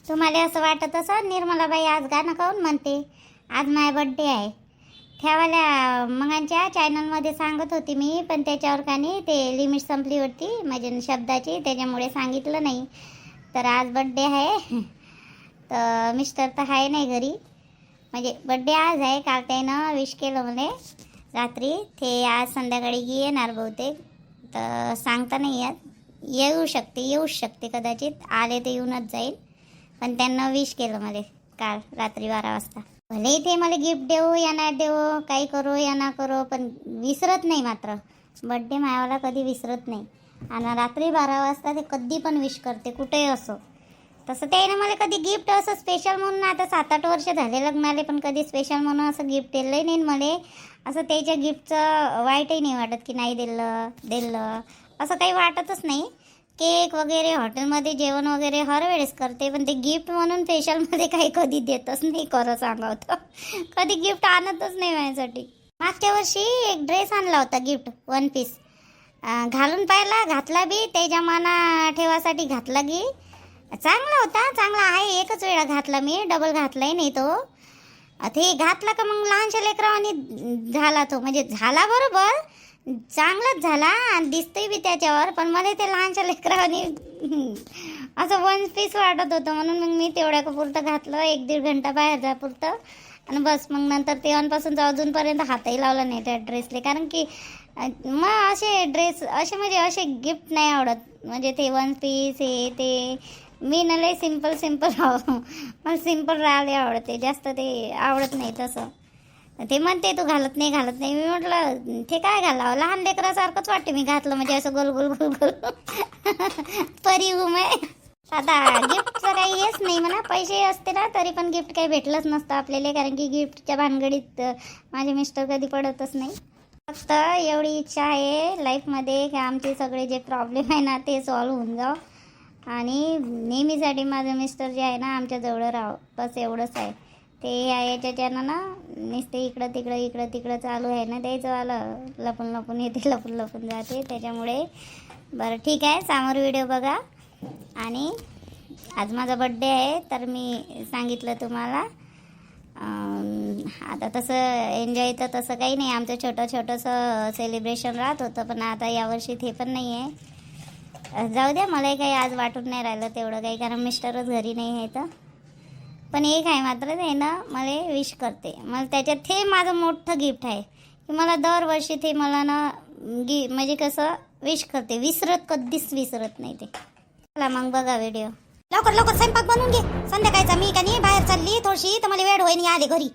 तुम्हाला असं वाटत असं निर्मलाबाई आज गाणं काऊन म्हणते, आज माझा बड्डे आहे. त्यावाल्या मंगांच्या चॅनलमध्ये सांगत होती मी, पण त्याच्यावर का नाही ते लिमिट संपली होती म्हणजे शब्दाची, त्याच्यामुळे सांगितलं नाही. तर आज बड्डे आहे. तर मिस्टर तर आहे नाही घरी, म्हणजे बड्डे आज आहे. काल त्यानं विश केलं मला रात्री. ते आज संध्याकाळी येणार बहुतेक, तर सांगता नाही येत. येऊच शकते कदाचित. आले तर येऊनच जाईल. पण त्यांना विश केलं मला काल रात्री 12 वाजता. भले इथे मला गिफ्ट देऊ या नाही देऊ, काही करो या ना करो, पण विसरत नाही. मात्र बड्डे मायावाला कधी विसरत नाही. आणि रात्री 12 वाजता ते कधी पण विश करते, कुठेही असो. तसं त्याने मला कधी गिफ्ट असं स्पेशल म्हणून, आता 7-8 वर्ष झाले लग्नाले, पण कधी स्पेशल म्हणून असं गिफ्ट दिलं नाही मला. असं त्याच्या गिफ्टचं वाईटही नाही वाटत की नाही दिलं असं काही वाटतच नाही. केक वगैरे हॉटेलमध्ये जेवण वगैरे हर वेळेस करते, पण ते गिफ्ट म्हणून स्पेशलमध्ये काही कधी देतच नाही. खरं सांगावं कधी गिफ्ट आणतच नाही माझ्यासाठी. मागच्या वर्षी एक ड्रेस आणला होता गिफ्ट, 1 पीस. घालून पाहिला, घातला बी, त्याच्या मना ठेवासाठी घातला की चांगला होता. चांगला आहे. एकच वेळा घातला मी, डबल घातलाय नाही तो. ते घातला का मग लहानशा लेकरावानी झाला तो, म्हणजे झाला बरोबर, चांगलाच झाला आणि दिसतंय बी त्याच्यावर. पण मला ते लहानशा लेकरावानी असं 1 पीस वाटत होतं, म्हणून मग मी तेवढ्या पुरतं घातलं. 1-1.5 घंटा बाहेर जा पुरतं आणि बस. मग नंतर तेव्हापासून अजूनपर्यंत हातही लावला नाही त्या ड्रेसले. कारण की मग असे ड्रेस असे म्हणजे असे गिफ्ट नाही आवडत. म्हणजे ते 1 पीस हे ते मी न लय सिंपल मला सिंपल राहायला आवडते, जास्त ते आवडत नाही. तसं ते म्हणते तू घालत नाही. मी म्हटलं ते काय घालावं, लहान लेकरासारखंच वाटते मी घातलं म्हणजे असं गोल परी आहे. आता गिफ्टचं काही हेच नाही म्हणा. पैसे असते ना तरी पण गिफ्ट काही भेटलंच नसतं आपल्याला, कारण की गिफ्टच्या भानगडीत माझे मिस्टर कधी पडतच नाही. फक्त एवढी इच्छा आहे लाईफमध्ये की आमचे सगळे जे प्रॉब्लेम आहे ना ते सॉल्व्ह होऊन जाव, आणि नेहमीसाठी माझं मिस्टर जे आहे ना आमच्याजवळ राहावं, बस एवढंच आहे. ते याच्यानं ना नुसते इकडं तिकडं चालू आहे ना द्यायचं आलं, लपून येते, लपून जाते. त्याच्यामुळे बरं ठीक आहे, समोर व्हिडिओ बघा. आणि आज माझा बड्डे आहे तर मी सांगितलं तुम्हाला. आता तसं एन्जॉय तर तसं काही नाही, आमचं छोटंसं सेलिब्रेशन राहत होतं, पण आता यावर्षी ते पण नाही आहे. जाऊ द्या, मलाही काही आज वाटून नाही राहिलं तेवढं काही, कारण मिस्टरच घरी नाही आहे. तर पण एक आहे मात्र, ते ना मला विश करते. मला त्याच्यात ते माझं मोठं गिफ्ट आहे की मला दरवर्षी ते मला ना म्हणजे कसं विश करते, कधीच विसरत नाही ते. चला मग बघा व्हिडिओ. लवकर स्वयंपाक बनवून घे संध्याकाळचा. मी का नाही बाहेर चालली थोडीशी, तर मला वेळ होईन आले घरी.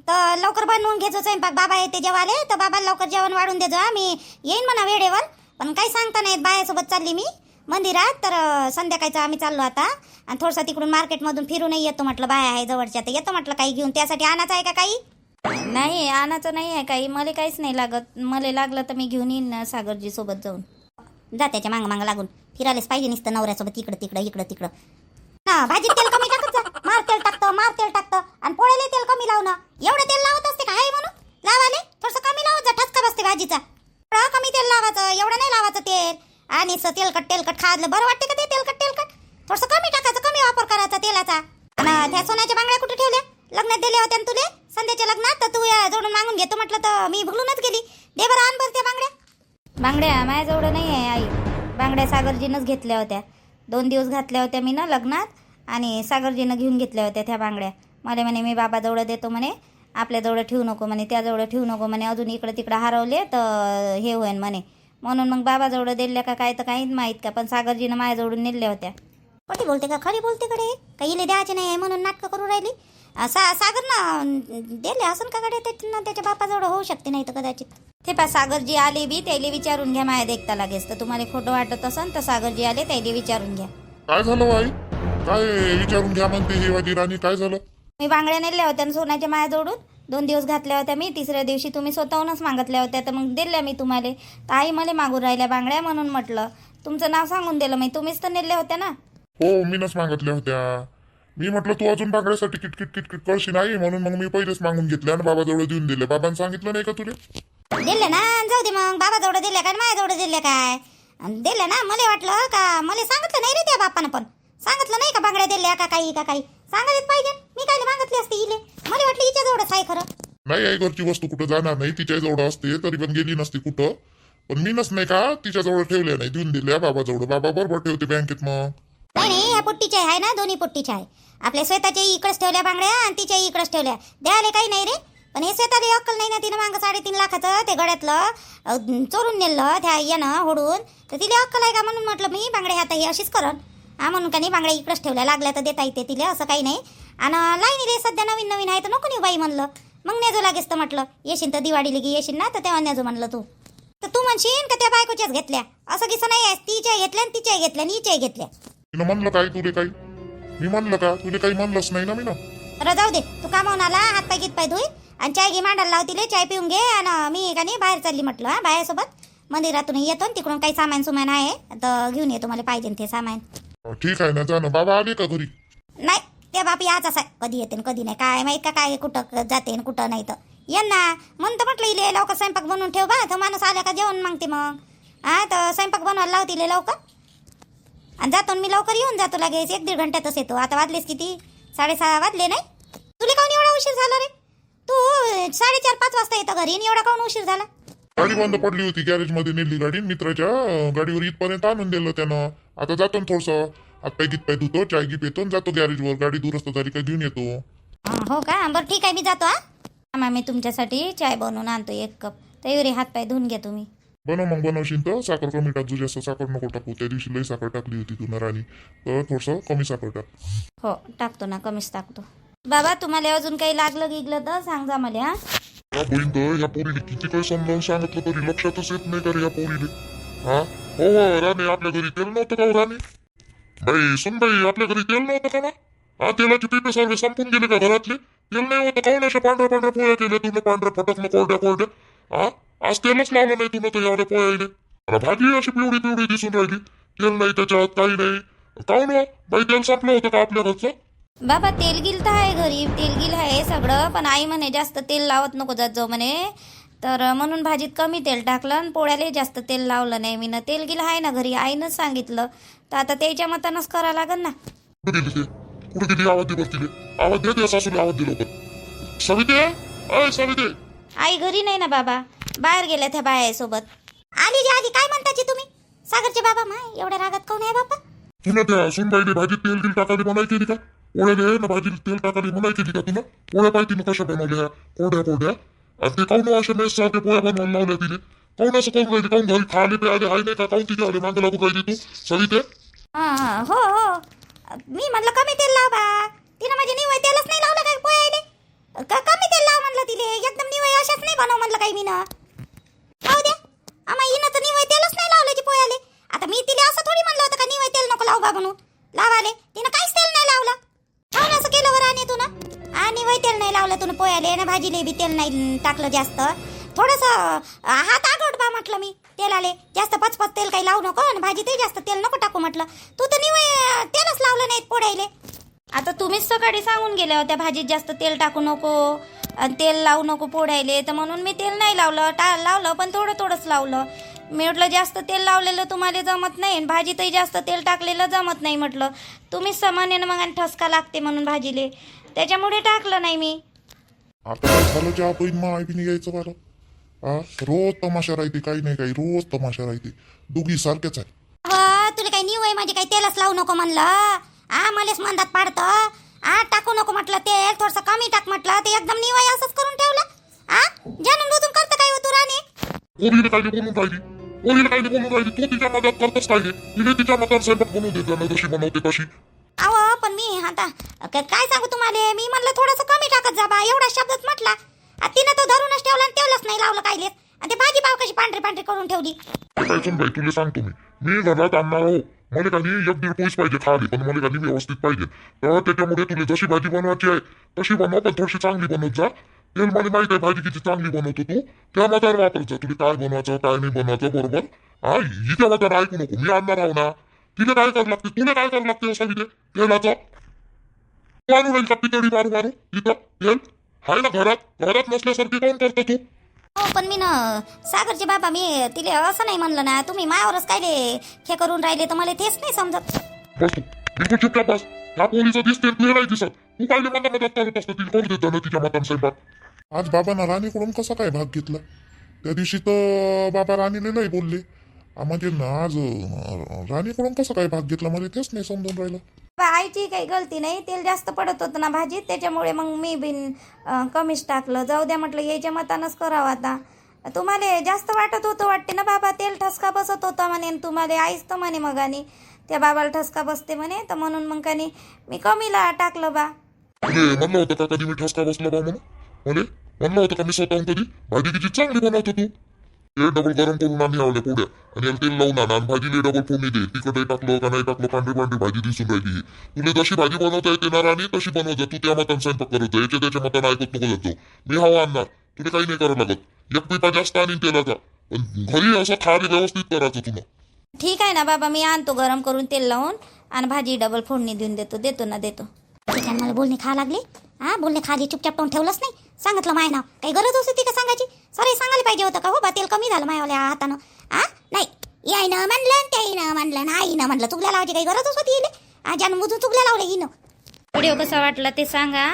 तर लवकर बनवून घ्यायचो स्वयंपाक. बाबा येते जेव्हा आले तर बाबाला लवकर जेवण वाढून देजो. मी येईन म्हणा वेळेवर, पण काही सांगता नाहीत. बायासोबत चालली मी मंदिरात, तर संध्याकाळचं आम्ही चाललो आता. आणि थोडंसं तिकडून मार्केटमधून फिरूनही येतो म्हटलं, बाया आहे जवळच्या, तर येतो म्हटलं काही घेऊन. त्यासाठी आणायचं आहे का काही? नाही, आणायचं नाही आहे काही, मला काहीच नाही लागत. मला लागलं तर मी घेऊन येईन सागरजी सोबत जाऊन. जा त्याच्या मांग लागून फिरायलाच पाहिजे नुसतं नवऱ्यासोबत इकडं. भाजीत तेल कमी टाकत जा. मार तेल टाकतं आणि पोळ्याला तेल कमी लावणं. एवढं तेल लावत असते का हाय म्हणून लावाले? थोडंसं कमी लावत जा, ठसका बसते भाजीचा. थोडं कमी तेल लावायचं, एवढं नाही लावायचं तेल. आणि तेलकट खायला बरं वाटते का ते तेलकट? थोडंसं कमी टाकायचं, कमी वापर करायचा तेलाचा. आणि त्या सोन्याच्या बांगड्या कुठे ठेवल्या? लग्नात दिल्या होत्या ना तुले, संध्याच्या लग्नात. तर तू जोडून मागून घेतो म्हटलं तर मी भुलूनच गेली. दे बरं, आण बरं त्या बांगड्या माझ्याजवळ नाही आहे आई. बांगड्या सागरजीनंच घेतल्या होत्या. 2 दिवस घातल्या होत्या मी ना लग्नात, आणि सागरजीनं घेऊन घेतल्या होत्या त्या बांगड्या. मला म्हणे मी बाबाजवळ देतो म्हणे, आपल्याजवळ ठेवू नको म्हणे, त्याजवळ ठेवू नको म्हणे, अजून इकडं तिकडं हरवले तर हे होईन म्हणे. म्हणून मग बाबाजवळ दिल्या का काय तर काहीच माहीत का, पण सागरजीनं माझ्याजवळून नेल्या होत्या. खोटी बोलते का खरी बोलते कडे? काही द्यायचे नाही म्हणून नाटकं करू राहिली. सागर ना दिले असं का कडे? त्याच्या बापाजवळ होऊ शकते, नाही तर कदाचित. ते पा सागरजी आले बी, त्याला विचारून घ्या माझ्या देखता लागेल. तर तुम्हाला खोटं वाटत असन तर सागरजी आले, त्याला विचारून घ्या. काय झालं बाई? काय विचारून घ्या म्हणते ही वाजी राणी? काय झालं? मी बांगड्या नेल्या होत्या सोन्याच्या माझ्याजवळून. 2 दिवस घातल्या होत्या मी. 3ऱ्या दिवशी तुम्ही स्वतःहूनच मागितल्या होत्या, तर मग दिल्या मी तुम्हाला. तर आई मला मागून राहिल्या बांगड्या, म्हणून म्हटलं तुमचं नाव सांगून दिलं मी. तुम्हीच तर नेल्या होत्या ना? हो, मीनच मागितल्या होत्या. मी म्हटलं तू अजून बांगड्यासाठी किटकिट करशी नाही, म्हणून मग मी पहिलेच मागून घेतले आणि बाबाजवळ देऊन दिले. बाबांनी सांगितलं नाही का तुला? दिले ना, जाऊ दे मग. बाबाजवळ दिल्या काय माझ्याजवळ दिल्या काय? दिल्या ना. मला वाटलं का मला सांगितलं नाही रे त्या बापानं, पण सांगितलं नाही का बांगड्या दिल्या का काही सांगायलाच पाहिजे. मी काय मागितली असते इले, मला वाटलं हिच्या जवळच आहे खरं. नाही आई घरची वस्तू कुठं जाणार नाही, तिच्या जवळ असते तरी पण गेली नसती कुठं. पण मी नाही का तिच्याजवळ ठेवल्या नाही, देऊन दिल्या बाबाजवळ. बाबा बरोबर ठेवते बँकेत. मग नाही ह्या पोट्टीच्या आहे ना, दोन्ही पोट्टीच्या आहे. आपल्या स्वतःच्या इकडेच ठेवल्या बांगड्या आणि तिच्या इकडेच ठेवल्या. द्यायला काही नाही रे, पण हे स्वतःला अक्कल नाही ना. तिनं मागं 3.5 लाखाचं ते गड्यातलं चोरून नेलं त्या यानं होडून, तर तिला अक्कल आहे का म्हणून म्हटलं मी बांगड्या आता ही अशीच करन. म्हणून का नाही बांगड्या इकडेच ठेवल्या, लागल्या तर देता येते तिला, असं काही नाही. आणि लाईनीले सध्या नवीन आहे तर नको नेऊ बाई म्हणलं. मग नेजो लागेस तर म्हटलं येशील तर दिवाळीला की येशील ना, तर तेव्हा नेजो म्हणलं. तर तू म्हणशील का त्या बायकोच्याच घेतल्या, असं किस्सा नाही आहे. तिच्या घेतल्या आणि तिच्या घेतल्या आणि हिच्या घेतल्या. तिनं म्हणलं काय तुले काही? मी म्हणलं का तुले काही? म्हणलंच नाही ना मी ना. बरं जाऊ दे, तू कामावून आला, हात पाय गीत पाय धुई आणि चाय घे मांडायला लाव तिले, चाय पिऊन घे. आणि मी का नाही बाहेर चालली म्हटलं. बायासोबत मंदिरातून येतो आणि तिकडून काही सामान आहे तर घेऊन येतो, मला पाहिजे ते सामान. ठीक आहे ना, जा ना. बाबा आले का घरी? नाही, त्या बाप याच असा कधी येते कधी नाही, काय माहित का काय कुठं जाते कुठं नाही. तर ये ना म्हणतं म्हटलं इले लवकर स्वयंपाक बनवून ठेव बा, तर माणूस आल्या का जेवण मागते. मग तर स्वयंपाक बनवायला लावते इले लवकर आणि जातो. मी लवकर येऊन जातो, लगेच 1-1.5 घंट्यातच येतो. आता वाजलेस किती? 6:30 वाजले नाही? तुला काऊन एवढा उशीर झाला रे? तू 4:30-5 वाजता येतो घरी आणि एवढा काऊन उशीर झाला? गाडी बंद पडली होती, गॅरेज मध्ये नेली गाडी. मित्राच्या गाडीवर इथपर्यंत आणून दिलं त्यानं. आता जातो ना थोडस हातपाय गीतपाय धुतो, चाय गी पितो, जातो गॅरेजवर. गाडी दुरुस्त झाली काय घेऊन येतो. हो का? बरं ठीक आहे, मी जातो. मी तुमच्यासाठी चाय बनवून आणतो 1 कप. तयारी हातपाय धुवून घ्या तुम्ही. मग बनवशील तर साखर कमी टाक. तुझ्या जास्त साखर नको टाकू. त्या दिवशी लई साखर टाकली होती तू राणी, तर थोडस कमी साखर टाक. हो टाकतो ना, कमीच टाकतो. बाबा तुम्हाला अजून काही लागलं गिगलं तर सांगा मला. बहीण तर ह्या पोरीने किती काही समजावून सांगितलं तरी लक्षातच येत नाही का रे ह्या पोरीने. हो राणी, आपल्या घरी तेल नव्हतं का राणी? बाई सुन बाई, आपल्या घरी तेल नव्हतं का ना? तेलाचे पिपे सर्व संपून गेले का घरातले? तेल नाही होतं काऊन अशा पांढऱ्या पोळ्या केल्या तुला? पांढऱ्या फटकलं कोरड्या. आज तेलच लावलं नाही तुला तर एवढ्या पोळ्या येईल. भाजी अशी पिवळी दिसून राहिली. तेल नाही त्याच्यात, काही नाही. काऊन बाई तेल संपलं होतं का आपल्या घरचं? बाबा तेल गिल तर आहे घरी, तेल गिल आहे सगळं, पण आई म्हणे जास्त तेल लावत नको जात जाऊ म्हणे. तर म्हणून भाजीत कमी तेल टाकलं आणि पोळ्याला जास्त तेल लावलं नाही मी. तेल गिल आहे ना घरी, आईनंच सांगितलं. तर आता त्याच्या मतानंच करावं लागेल ना. कुठे गेली? आवाज दे बसतील. आवाज दे त्या सासूला, आवाज दे लवकर. सविते. आई घरी नाही ना बाबा, बाहेर गेल्या त्या बायासोबत. आली जी आली. काय म्हणताची तुम्ही? सागरचे बाबा माय एवढ्या रागात काऊन आहे बाबा? तुला त्या सुनबाईने भाजीत तेल गिल टाकायला मनाई केली का? पोळ्याले ना भाजीत तेल टाकायला मनाई केली का तुला? पोळ्या पाहिजे ना कशा बनवल्या कोरड्या. आणि ते काऊन अशा मेस सारख्या पोळ्या बनवायला लावल्या तिने? काऊन असं करून राहिली? काऊन घरी खाले प्याले आहे नाही का? काऊन तिच्या आले मागं लागून राहिली तू सविते? हो मी म्हणलं कमी तेल लाव बा. तिनं माझे निवय तेलच नाही लावलं काय पोळ्याले. कमी तेल लाव म्हणलं तिले. एकदम निवय अशाच नाही बनव म्हणलं काही मी ना. जाऊ द्या, आम्हा हिनं तर निवय तेलच नाही लावलं जी पोळ्याले. आता मी तिला असं थोडी म्हणलं होतं का निवय तेल नको लावू बा म्हणून. लावाले तिनं काहीच तेल नाही लावलं. काऊन असं केलं बरं? आणि तुला निवय तेल नाही लावलं तुला पोळ्याले ना, भाजीले बी तेल नाही टाकलं जास्त. थोडंसं हात आगवट बा म्हटलं मी तेलाले. जास्त पचपच तेल काही लावू नको आणि भाजीतही जास्त तेल नको टाकू म्हटलं. तू तर निवय तेलच लावलं नाहीत पोळ्याले. आता तुम्हीच सकाळी सांगून गेल्या होत्या भाजीत जास्त तेल टाकू नको आणि तेल लावू नको पोळ्याले, तर म्हणून मी तेल नाही लावलं. लावलं पण थोडंच लावलं. मी म्हटलं जास्त तेल लावलेलं तुम्हाला जमत नाही आणि भाजीतही जास्त तेल टाकलेलं जमत नाही म्हटलं. तुम्हीच समान्यानं मग आणि ठसका लागते म्हणून भाजीले, त्याच्यामुळे टाकलं नाही मी. आता काय झालं ज्या बहीण मा आई बी यायचं बरं. रोज तमाशा राहते, काही नाही काही रोज तमाशा राहते. दोघी सारखेच आहे. तुला काही निवय म्हणजे काही तेलच लावू नको म्हणलं. मलाच मंदात पाडतं. टाकू नको म्हटलं तेल, थोडंसं कमी टाक म्हटलं. ते एकदम निवय असंच करून ठेवलं. जाणून बुजून करतं काय तू राणे? पोरीने काय बोलून राहिली? तू तिच्या मदत करतच काय? तिने तिच्या मतात स्वयंपाक बनवू देत ना, जशी बनवते तशी. पण मी आता काय सांगू तुम्हाला. मी म्हणलं थोडंसं कमी टाकत जा बा, एवढा शब्दच म्हटला. तिनं तो धरूनच ठेवला आणि तेवढंच नाही लावलं कायले. आणि ते भाजी पाव कशी पांढरी करून ठेवली. काय सुन बाई, तुला सांगतो मी घरात आणणार हो. मला काही 1-1.5 पोळीच पाहिजे खाली, पण मला काही व्यवस्थित पाहिजे. तर त्याच्यामुळे तुला जशी भाजी बनवायची आहे तशी बनव, पण थोडीशी चांगली बनवत जा. तेल मला माहित आहे भाजी किती चांगली बनवतो तू, त्या मतावर वापरत जा. तुला काय बनवायचं काय नाही बनवायचं बरोबर. हिच्या मतावर ऐकू नको. मी आणणार आहो ना. तिला काय करावं लागते, तुला काय करावं लागते असं विषय तेलाचं. तू आणून राहील का पितळी मारू इथं तेल आहे ना घरात नसल्यासारखी कोण करतो तू? पण मी ना सागरचे बाबा, मी तिले असं नाही म्हणलं ना. तुम्ही मायावरच काय हे करून राहिले तर मला तेच नाही समजत. बस तू बिलकुल चुपचाप बस. ह्या पोरीचं दिसते तुला नाही दिसत. तू काय मनात करत असतं तिला करू देतं ना तिच्या मतान स्वयंपाक. आज बाबांना राणीकडून कसा काय भाग घेतला? त्या दिवशी तर बाबा राणीला नाही बोलले. म्हणजे ना आज राणीकडून कसा काय भाग घेतला मला तेच नाही समजून राहिलं. आईची काही गलती नाही, तेल जास्त पडत होतं ना भाजीत, त्याच्यामुळे मग मी बिन कमीच टाकलं. जाऊ द्या म्हटलं, याच्या मतानंच करावं आता. तुम्हाला जास्त वाटत होतं वाटते ना बाबा, तेल ठसका बसत होता म्हणे, तुम्हाला आईच तर म्हणे मग आणि त्या बाबाला ठसका बसते म्हणे, तर म्हणून मग कानी मी कमीला टाकलं बा. म्हणलं होतं का कधी मी ठसका बसला बा म्हणून? म्हणलं होतं का मी स्वतःहून कधी? भाजी किती चांगली बनवतो तू. हे डबल गरम करून आणि आवडल्या पुढ्या आणि याला तेल लावून आणा आणि भाजीला डबल फोडणी दे. तिखटही टाकलं का नाही टाकलं, पांढरी पांढरी भाजी दिसून राहिली. तुला जशी भाजी बनवता येते ना राणी तशी बनवत जा. तू त्या मतान स्वयंपाक करत जा, याच्या त्याच्या मतानं ऐकत नको जातो. मी हवा आणणार, तुला काही नाही करावं लागत. एक पिपा जास्त आणीन तेलाचा, पण घरी असं खाली व्यवस्थित करायचं तुला. ठीक आहे ना बाबा, मी आणतो गरम करून तेल लावून आणि भाजी डबल फोडणी देऊन देतो ना. ठीक आहे, मला बोलणी खा लागली. हा, बोलणे खाली चुपचाप पाहून ठेवलंच नाही. सांगितलं माय नाव, काही गरज होती का सांगायची? सॉरी सांगायला पाहिजे होतं का हो बा, तेल कमी झालं मायावाल्या हातानं. नाही, यायनं म्हणलं त्याईनं म्हणलं आईनं म्हणलं, चुकल्या लावायची काही गरजच होती येईल. ज्यानं मुजून चुकल्या लावलं हिनं. व्हिडिओ कसा वाटला ते सांगा.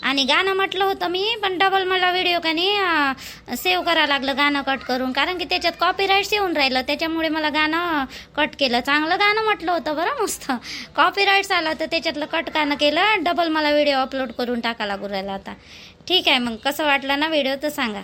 आणि गाणं म्हटलं होतं मी, पण डबल मला व्हिडिओ का नाही सेव्ह करावं लागलं गाणं कट करून, कारण की त्याच्यात कॉपीराईट्स येऊन राहिलं, त्याच्यामुळे मला गाणं कट केलं. चांगलं गाणं म्हटलं होतं बरं, मस्त कॉपीराईट्स आलं तर त्याच्यातलं कट गाणं केलं. डबल मला व्हिडिओ अपलोड करून टाका लागू राहिला आता. ठीक आहे, मग कसं वाटलं ना व्हिडिओ तर सांगा.